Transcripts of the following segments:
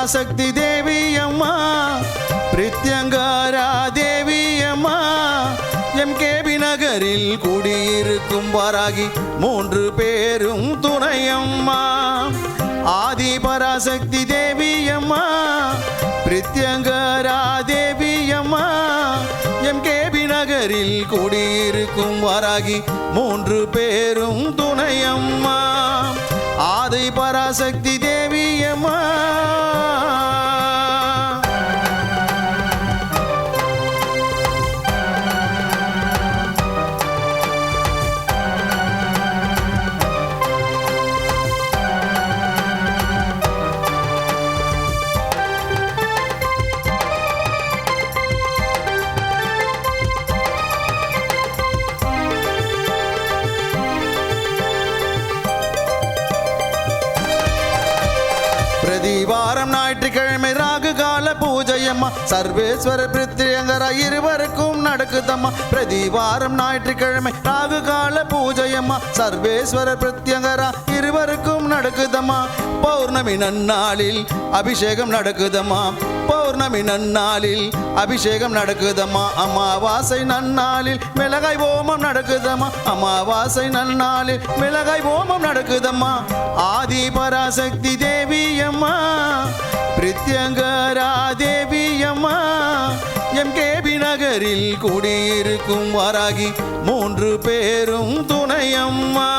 பராசக்தி தேவி அம்மா பிரித்யங்காரா தேவி அம்மா எம்கேபி நகரில் குடியிருக்கும் வாராகி 3 பேரும் துணையம்மா ஆதி பராசக்தி தேவி அம்மா பிரித்யங்காரா தேவி அம்மா எம்கேபி நகரில் குடியிருக்கும் வாராகி 3 பேரும் துணையம்மா ஆதி பராசக்தி தேவி அம்மா பிரதிவாரம் ஞாயிற்றுக்கிழமை ராகு கால பூஜையம்மா சர்வேஸ்வர பிரித்யங்கரா இருவருக்கும் நடக்குதம்மா பிரதிவாரம் ஞாயிற்றுக்கிழமை ராகு கால பூஜையம்மா சர்வேஸ்வர பிரித்யங்கரா இருவருக்கும் நடக்குதம்மா பௌர்ணமி நன்னாளில் அபிஷேகம் நடக்குதம்மா பௌர்ணமி நன்னாளில் அபிஷேகம் நடக்குதம்மா அமாவாசை நன்னாளில் மிளகாய் ஓமம் நடக்குதம்மா அமாவாசை நன்னாளில் மிளகாய் ஓமம் நடக்குதம்மா ஆதி பராசக்தி தேவி அம்மா பிரித்யங்கரா தேவி அம்மா எம்கேபி நகரில் குடியிருக்கும் வாராகி 3 பேரும் துணையம்மா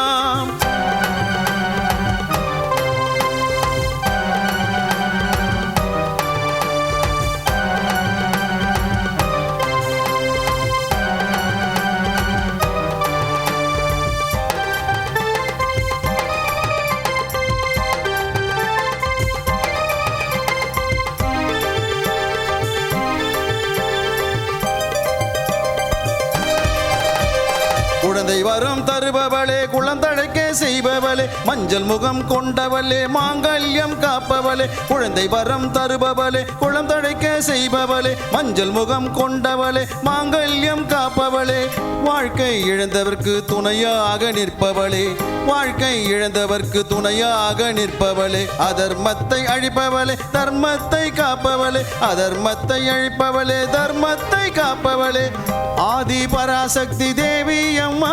குழந்தை வரம் தருபவளே குழந்தழைக்க செய்பவளே மஞ்சள் முகம் கொண்டவளே மாங்கல்யம் காப்பவளே குழந்தை வரம் தருபவளே குழந்தழைக்க செய்பவளே மஞ்சள் முகம் கொண்டவளே மாங்கல்யம் காப்பவளே வாழ்க்கை இழந்தவர்க்கு துணையாக நிற்பவளே வாழ்க்கை இழந்தவர்க்கு துணையாக நிற்பவளே அதர்மத்தை அழிப்பவளே தர்மத்தை காப்பவளே அதர்மத்தை அழிப்பவளே தர்மத்தை காப்பவளே ஆதி பராசக்தி தேவி அம்மா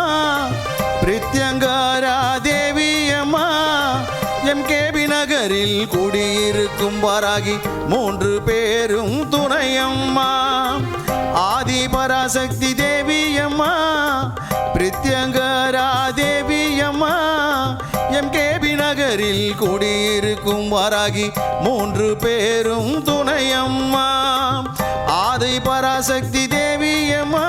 பிரித்யங்கரா தேவி அம்மா எம்கேபி நகரில் குடியிருக்கும் வாராகி 3 பேரும் துணையம்மா ஆதி பராசக்தி தேவி அம்மா பிரித்யங்கரா தேவி அம்மா எம்கேபி நகரில் குடியிருக்கும் வாராகி 3 பேரும் துணையம்மா ஆதி பராசக்தி தேவி அம்மா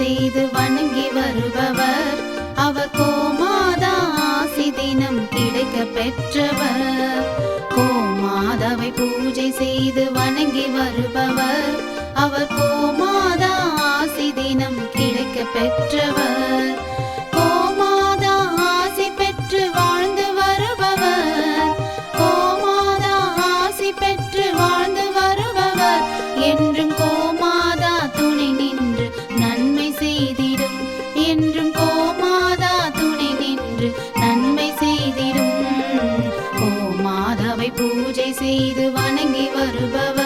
செய்து வணங்கி வருபவர் அவர் கோமாதா ஆசி தினம் கிடைக்க பெற்றவர் கோமாதாவை பூஜை செய்து வணங்கி வருபவர் அவர் கோமாதா ஆசி தினம் கிடைக்க பெற்றவர் கோமாதா ஆசி பெற்று வாழ்ந்து வருபவர் கோமாதா ஆசி பெற்று வாழ்ந்து வருபவர் என்றும் கோமாதா துணை நின்று நன்மை செய்திடும் என்றும் கோமாதா துணை நின்று நன்மை செய்திடும் கோமாதாவை பூஜை செய்து வணங்கி வருபவர்